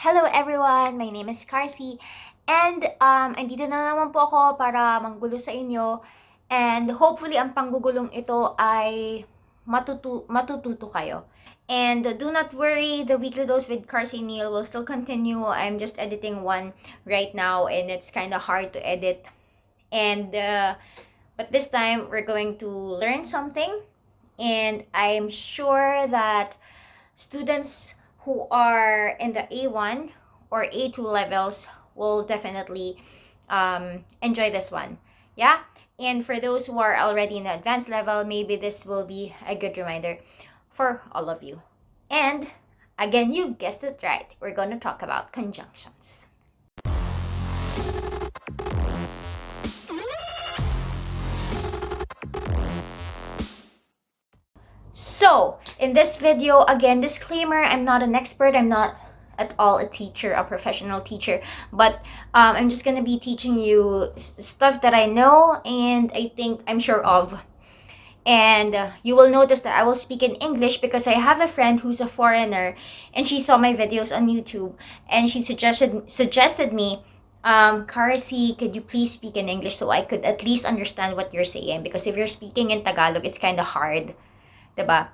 Hello everyone! My name is Carcy and andito na naman po ako para manggulo sa inyo and hopefully ang panggugulong ito ay matututo kayo. And do not worry, the weekly dose with Carcy Neil will still continue. I'm just editing one right now and it's kind of hard to edit. And but this time we're going to learn something and I'm sure that students who are in the A1 or A2 levels will definitely enjoy this one. Yeah? And for those who are already in the advanced level, maybe this will be a good reminder for all of you. And again, you guessed it right. We're going to talk about conjunctions. So, in this video, again, disclaimer, I'm not an expert. I'm not at all a teacher, a professional teacher, but I'm just going to be teaching you stuff that I know and I think I'm sure of. And you will notice that I will speak in English because I have a friend who's a foreigner and she saw my videos on YouTube and she suggested me, Carcy, could you please speak in English so I could at least understand what you're saying? Because if you're speaking in Tagalog, it's kind of hard. Diba?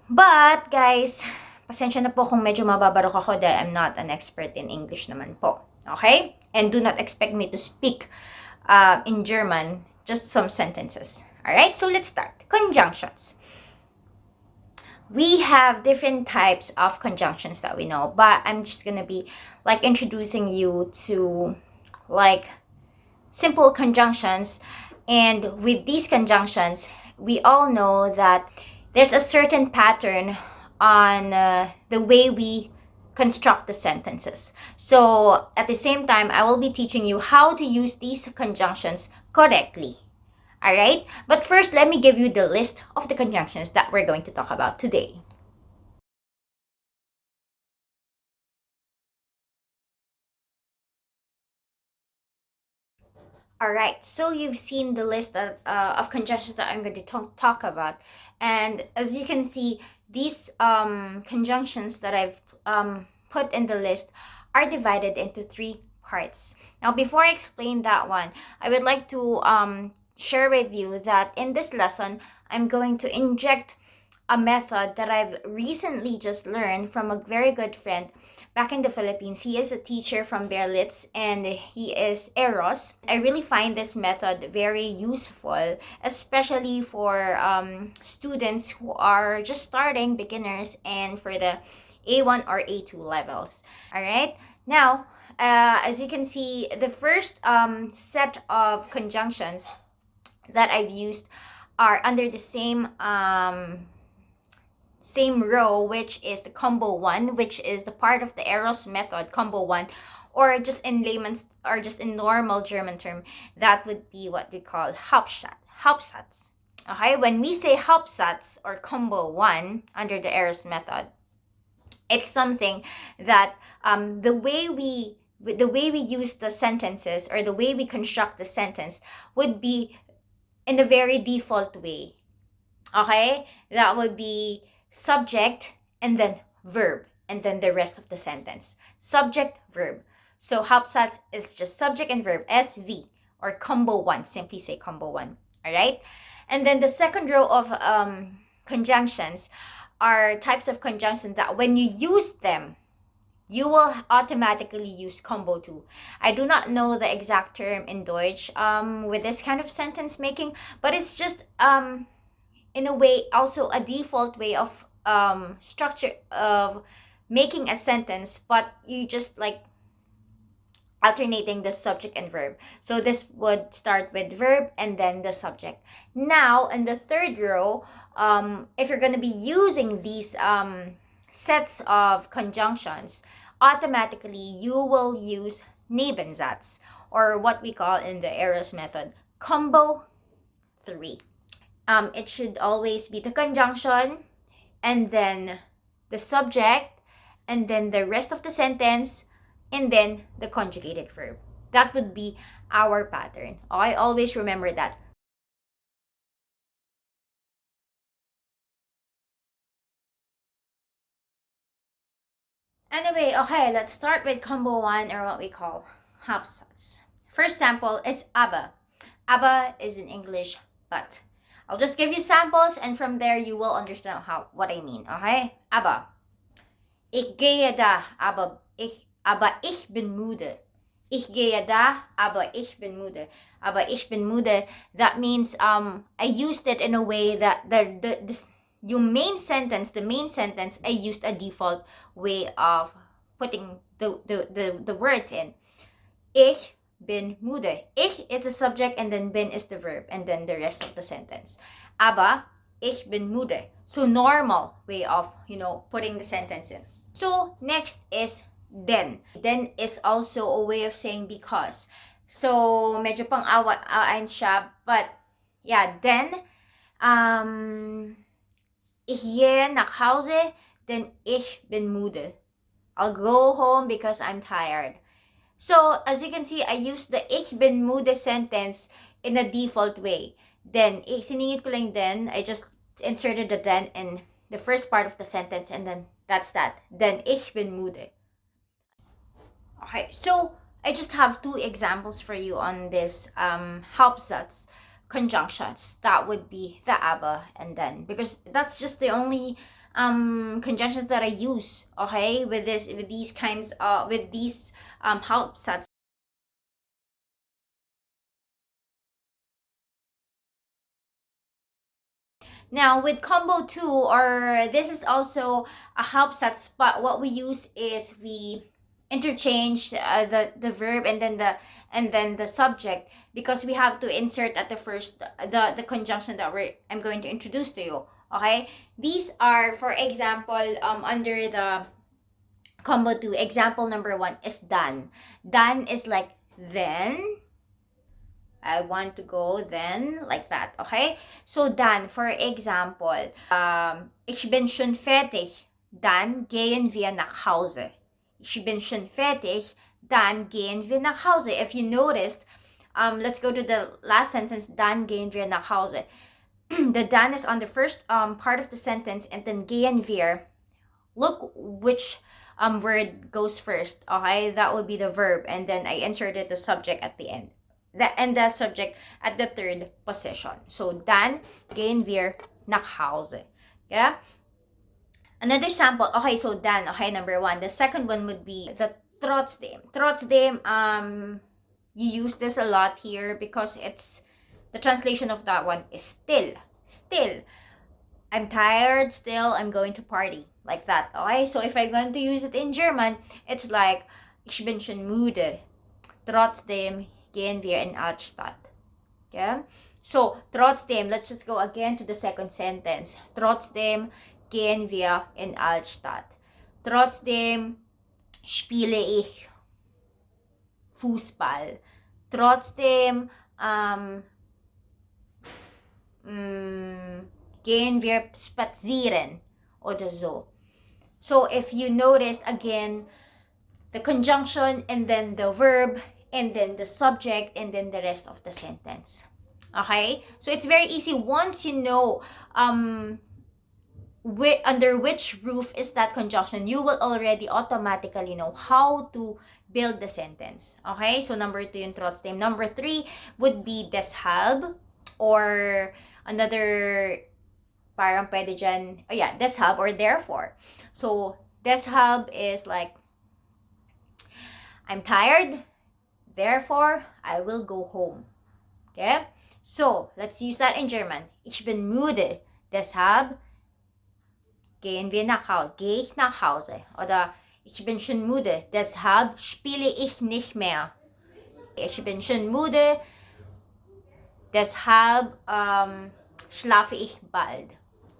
But, guys, pasensya na po kung medyo mababarok ako dahil I'm not an expert in English naman po. Okay? And do not expect me to speak in German, just some sentences. Alright? So, let's start. Conjunctions. We have different types of conjunctions that we know, but I'm just gonna be like introducing you to like simple conjunctions. And with these conjunctions, we all know that there's a certain pattern on the way we construct the sentences. So at the same time, I will be teaching you how to use these conjunctions correctly. Alright? But first, let me give you the list of the conjunctions that we're going to talk about today. Alright, so you've seen the list of conjunctions that I'm going to talk about. And as you can see, these conjunctions that I've put in the list are divided into three parts. Now, before I explain that one, I would like to share with you that in this lesson, I'm going to inject a method that I've recently just learned from a very good friend back in the Philippines. He is a teacher from Berlitz and he is Eros. I really find this method very useful, especially for students who are just starting, beginners, and for the A1 or A2 levels. All right. Now, as you can see, the first set of conjunctions that I've used are under the same row, which is the combo one, which is the part of the Eros method, combo one, or just in layman's or just in normal German term, that would be what we call Hauptsatz. Okay, when we say Hauptsatz or combo one under the Eros method, it's something that the way we use the sentences or the way we construct the sentence would be in a very default way. Okay, that would be subject and then verb and then the rest of the sentence. Subject, verb. So Hauptsatz is just subject and verb, SV, or combo one. Simply say combo one. All right. And then the second row of conjunctions are types of conjunctions that when you use them, you will automatically use combo two. I do not know the exact term in Deutsch with this kind of sentence making, but it's just in a way also a default way of structure of making a sentence, but you just like alternating the subject and verb. So this would start with verb and then the subject. Now in the third row, if you're going to be using these sets of conjunctions, automatically you will use Nebensatz, or what we call in the Eros method, combo 3. It should always be the conjunction and then the subject and then the rest of the sentence and then the conjugated verb. That would be our pattern. I always remember that. Anyway, okay, let's start with combo one, or what we call Hauptsatz. First sample is aber. Aber is in English but. I'll just give you samples and from there you will understand what I mean, okay? Aber. Ich gehe da, aber ich bin müde. Ich gehe da, aber ich bin müde. Aber ich bin müde. That means I used it in a way that the main sentence, I used a default way of putting the words in. Ich bin müde. Ich is the subject and then bin is the verb and then the rest of the sentence. Aber ich bin müde. So normal way of, putting the sentence in. So next is then. Then is also a way of saying because. So medyo pang-awain siya, but yeah, then ich gehe nach Hause, denn ich bin müde. I'll go home because I'm tired. So as you can see, I used the ich bin müde sentence in a default way. Then, siningit ko lang then, I just inserted the then in the first part of the sentence and then that's that. Then ich bin müde. Okay, so I just have two examples for you on this Hauptsatz conjunctions. That would be the aber and then, because that's just the only conjunctions that I use, okay, with these Hauptsatz. Now with combo 2, or this is also a Hauptsatz, but what we use is we interchange the verb and then the subject, because we have to insert at the first the conjunction that I'm going to introduce to you. Okay, these are, for example, under the combo 2, example number 1 is dan. Dan is like then. I want to go then, like that, okay? So dann, for example, ich bin schon fertig, dann gehen wir nach Hause. Ich bin schon fertig, dann gehen wir nach Hause. If you noticed, let's go to the last sentence, dann gehen wir nach Hause. The dann is on the first part of the sentence, and then gehen wir. Look which word goes first, okay? That would be the verb, and then I inserted the subject at the end. And the subject at the third position. So, dann gehen wir nach Hause. Yeah? Another sample. Okay, so dann, okay, number 1. The second one would be the trotzdem. Trotzdem, you use this a lot here because it's, the translation of that one is still. Still. I'm tired, still, I'm going to party. Like that, okay? So, if I'm going to use it in German, it's like, ich bin schon müde. Trotzdem gehen wir in Altstadt. Okay? So, trotzdem, let's just go again to the second sentence. Trotzdem gehen wir in Altstadt. Trotzdem spiele ich Fußball. Trotzdem gehen wir spazieren oder so. So, if you noticed, again, the conjunction and then the verb and then the subject and then the rest of the sentence. Okay? So it's very easy once you know under which roof is that conjunction, you will already automatically know how to build the sentence. Okay? So number 2 yung trotzdem. Number 3 would be deshalb, or another parang pwede dyan, deshalb or therefore. So deshalb is like, I'm tired, therefore, I will go home. Okay? So, let's use that in German. Ich bin müde, deshalb gehe ich nach Hause. Oder ich bin schon müde, deshalb spiele ich nicht mehr. Ich bin schon müde, deshalb schlafe ich bald.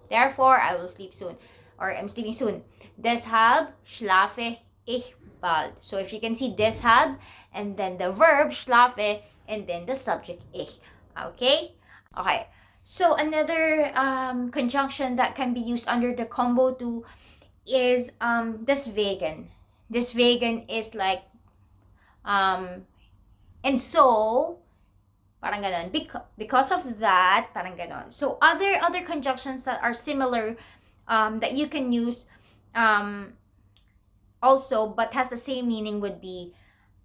Therefore, I will sleep soon. Or I'm sleeping soon. Deshalb schlafe ich bald. So if you can see deshalb and then the verb schlafe and then the subject ich. Okay? Okay. So another conjunction that can be used under the combo 2 is deswegen. Deswegen is like and so, parang ganon. Because of that, parang ganon. So other conjunctions that are similar, that you can use, also, but has the same meaning, would be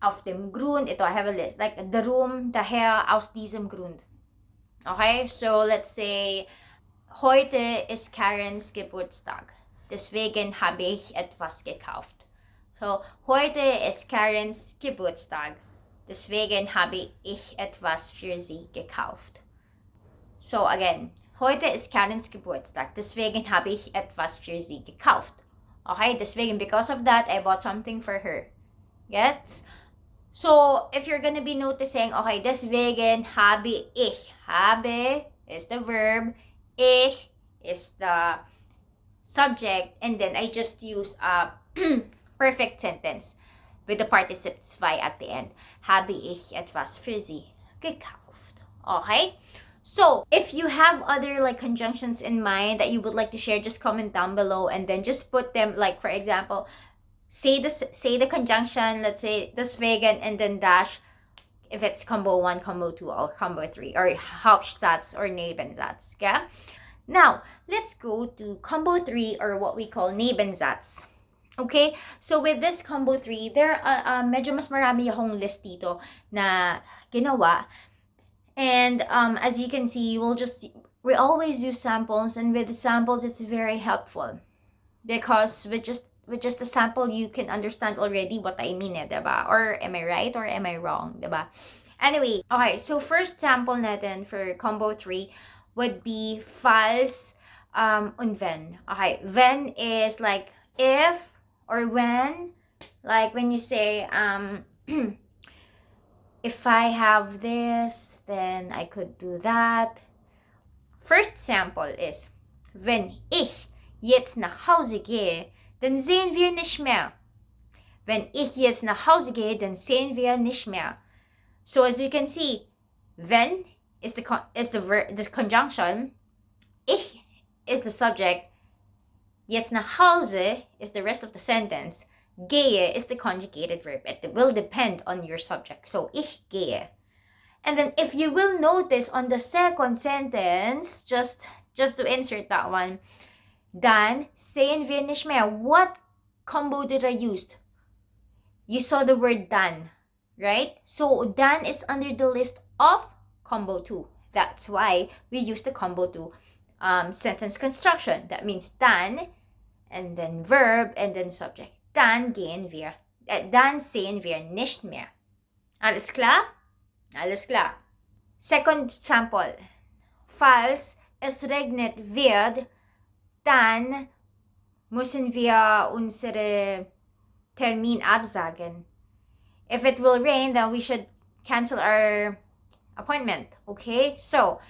auf dem Grund. Ito, I have a list. Like, the Room daher aus diesem Grund. Okay? So, let's say, heute ist Karens Geburtstag. Deswegen habe ich etwas gekauft. So, heute ist Karens Geburtstag. Deswegen habe ich etwas für sie gekauft. So, again, heute ist Karens Geburtstag. Deswegen habe ich etwas für sie gekauft. Okay? Deswegen, because of that, I bought something for her. Gets? So, if you're gonna be noticing, okay, deswegen habe ich. Habe is the verb. Ich is the subject. And then I just use a perfect sentence with the participle zwei at the end. Habe ich etwas für sie gekauft. Okay? So, if you have other like conjunctions in mind that you would like to share, just comment down below, and then just put them, like, for example, say the conjunction, let's say deswegen, and then dash if it's combo 1, combo 2, or combo 3, or Hauptsatz or Nebensatz. Okay? Now, let's go to combo 3, or what we call Nebensatz. Okay? So, with this combo 3, there medyo mas marami akong list dito na ginawa. And as you can see, we always use samples, and with the samples, it's very helpful. Because with just a sample, you can understand already what I mean, diba? Or am I right or am I wrong, diba? Anyway, okay, so first sample natin for combo 3 would be falls und wenn. Okay, wenn is like if or when, like when you say if I have this, then I could do that. First sample is, wenn ich jetzt nach Hause gehe, dann sehen wir nicht mehr. Wenn ich jetzt nach Hause gehe, dann sehen wir nicht mehr. So as you can see, wenn is the conjunction, ich is the subject, jetzt nach Hause is the rest of the sentence, gehe is the conjugated verb. It will depend on your subject. So ich gehe. And then if you will notice on the second sentence, just to insert that one, dann sehen wir nicht mehr. What combo did I use? You saw the word dann, right? So dann is under the list of combo 2. That's why we use the combo 2 sentence construction. That means dann, and then verb, and then subject. Dann sehen wir nicht mehr. Alles klar? Alles klar. Second sample. Falls es regnet wird, dann müssen wir unsere Termin absagen. If it will rain, then we should cancel our appointment. Okay? So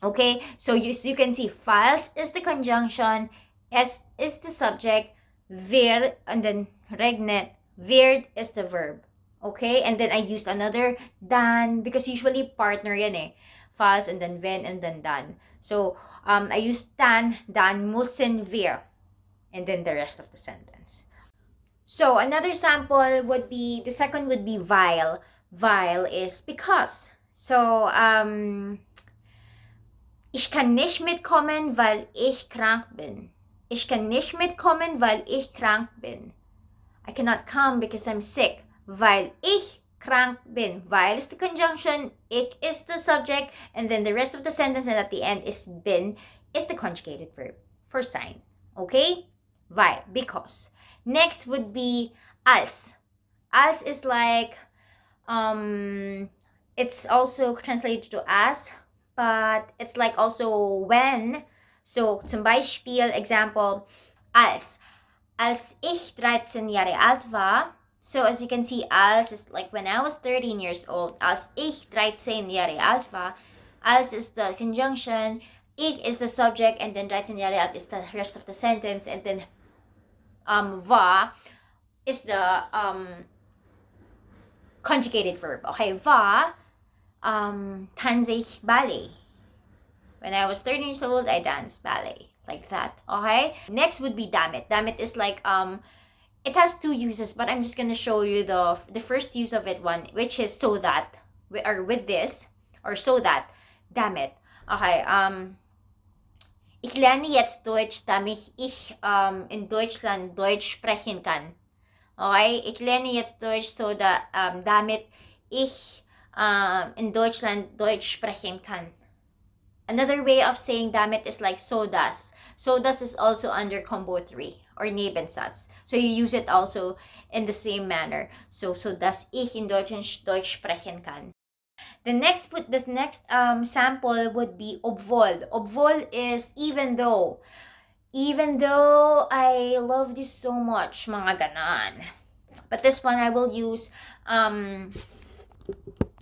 you can see, falls is the conjunction, es is the subject, wird, and then regnet, wird is the verb. Okay? And then I used another dann, because usually partner yan eh. Falls, and then wenn, and then dann. So, I used dann müssen wir, and then the rest of the sentence. So, another sample would be, the second would be weil. Weil is because. So, ich kann nicht mitkommen, weil ich krank bin. Ich kann nicht mitkommen, weil ich krank bin. I cannot come because I'm sick. Weil ich krank bin. Weil is the conjunction, ich is the subject, and then the rest of the sentence, and at the end is bin, is the conjugated verb for sign. Okay? Weil, because. Next would be als. Als is like, it's also translated to as, but it's like also when. So, zum Beispiel, example, als ich 13 Jahre alt war. So, as you can see, als is like when I was 13 years old. Als ich 13 Jahre alt war. Als is the conjunction, ich is the subject, and then 13 Jahre alt is the rest of the sentence, and then war is the conjugated verb. Okay, war, tanze ich Ballet. When I was 13 years old, I danced ballet. Like that, okay? Next would be damit. Damit is like, it has two uses, but I'm just gonna show you the first use of it one, which is so that, or with this, or so that, damit. Okay, Ich lerne jetzt Deutsch, damit ich in Deutschland Deutsch sprechen kann. Okay? Ich lerne jetzt Deutsch, damit ich in Deutschland Deutsch sprechen kann. Another way of saying damit is like so das. So das is also under combo 3 or Nebensatz. So you use it also in the same manner. So dass ich in Deutsch sprechen kann. The next sample would be obwohl. Obwohl is even though. Even though I love you so much, mga ganon. But this one I will use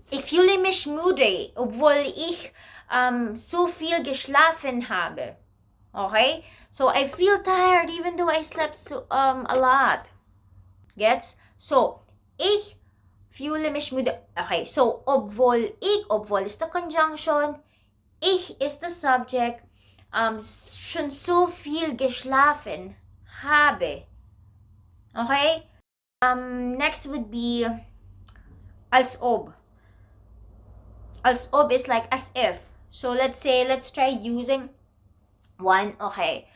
ich fühle mich müde, obwohl ich so viel geschlafen habe. Okay? So I feel tired even though I slept a lot. Gets? So, ich fühle mich müde. Okay, so obwohl is the conjunction, ich is the subject, schon so viel geschlafen habe. Okay? Next would be als ob. Als ob is like as if. So let's try using one. Okay.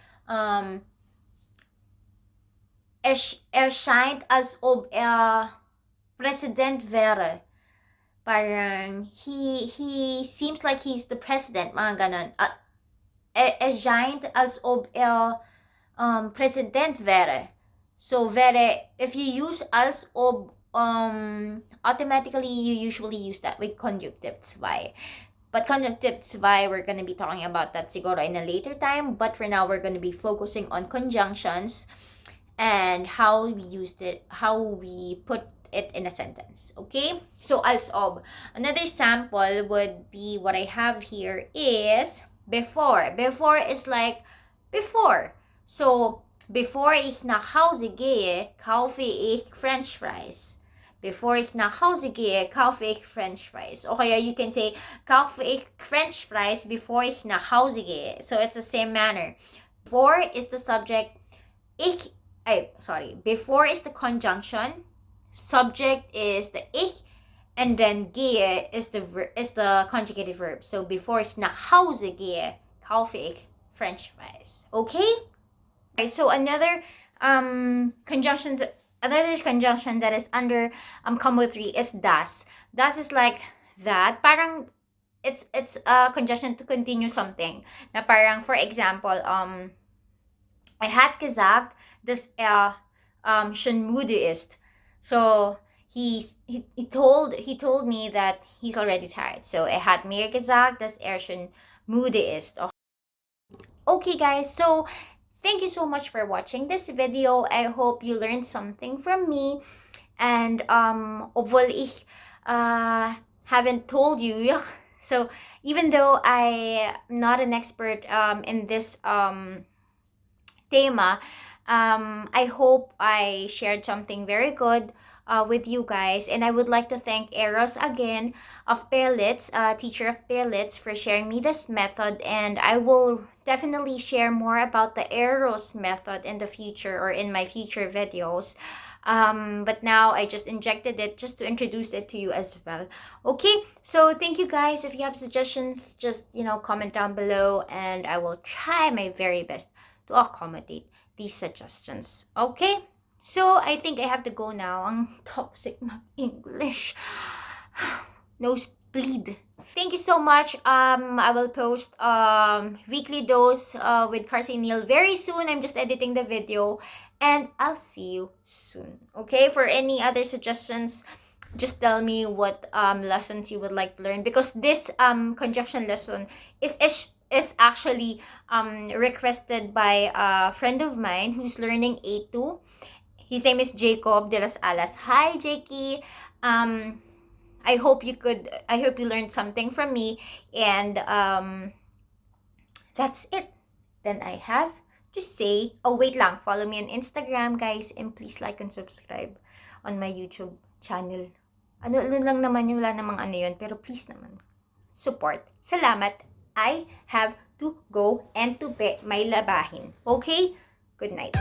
Scheint als ob President wäre. Parang he seems like he's the president, mga ganon. Scheint als ob President wäre. So wäre, if you use als ob, automatically you usually use that with conjunctive 2. But conjunctive 2, we're going to be talking about that siguro in a later time. But for now, we're going to be focusing on conjunctions and how we put it in a sentence. Okay? So, als ob. Another sample would be what I have here is before. Before is like before. So, bevor ich nach Hause gehe, kaufe ich French fries. Before ich nach Hause gehe, kaufe ich French fries. Okay, you can say, kaufe ich French fries before ich nach Hause gehe. So it's the same manner. Before is the subject. Before is the conjunction. Subject is the ich. And then gehe is the conjugated verb. So before ich nach Hause gehe, kaufe ich French fries. Okay? So another conjunction that is under combo 3 is das. Das is like that. Parang it's a conjunction to continue something. Na parang, for example, er hat gesagt, dass schon müde ist. So he told me that he's already tired. So er hat mir gesagt, dass schon müde ist. Okay guys, so thank you so much for watching this video. I hope you learned something from me. And obwohl ich haven't told you, so even though I'm not an expert in this tema, I hope I shared something very good with you guys. And I would like to thank Eros again of Perlitz, teacher of Perlitz, for sharing me this method. And I will definitely share more about the Eros method in the future or in my future videos. But now I just injected it just to introduce it to you as well. Okay, so thank you guys. If you have suggestions, just comment down below, and I will try my very best to accommodate these suggestions. Okay, so I think I have to go now. Ang toxic mag-English. Nosebleed. Thank you so much. I will post weekly dose with Carsey Neil very soon. I'm just editing the video, and I'll see you soon. Okay, for any other suggestions, just tell me what lessons you would like to learn, because this conjunction lesson is actually requested by a friend of mine who's learning A2. His name is Jacob de las Alas. Hi, Jakey. I hope you learned something from me, and that's it. Then I have to say, oh wait lang, follow me on Instagram, guys, and please like and subscribe on my YouTube channel. Ano lang naman yun, wala namang ano yun, pero please naman, support. Salamat. I have to go and to may labahin. Okay? Good night.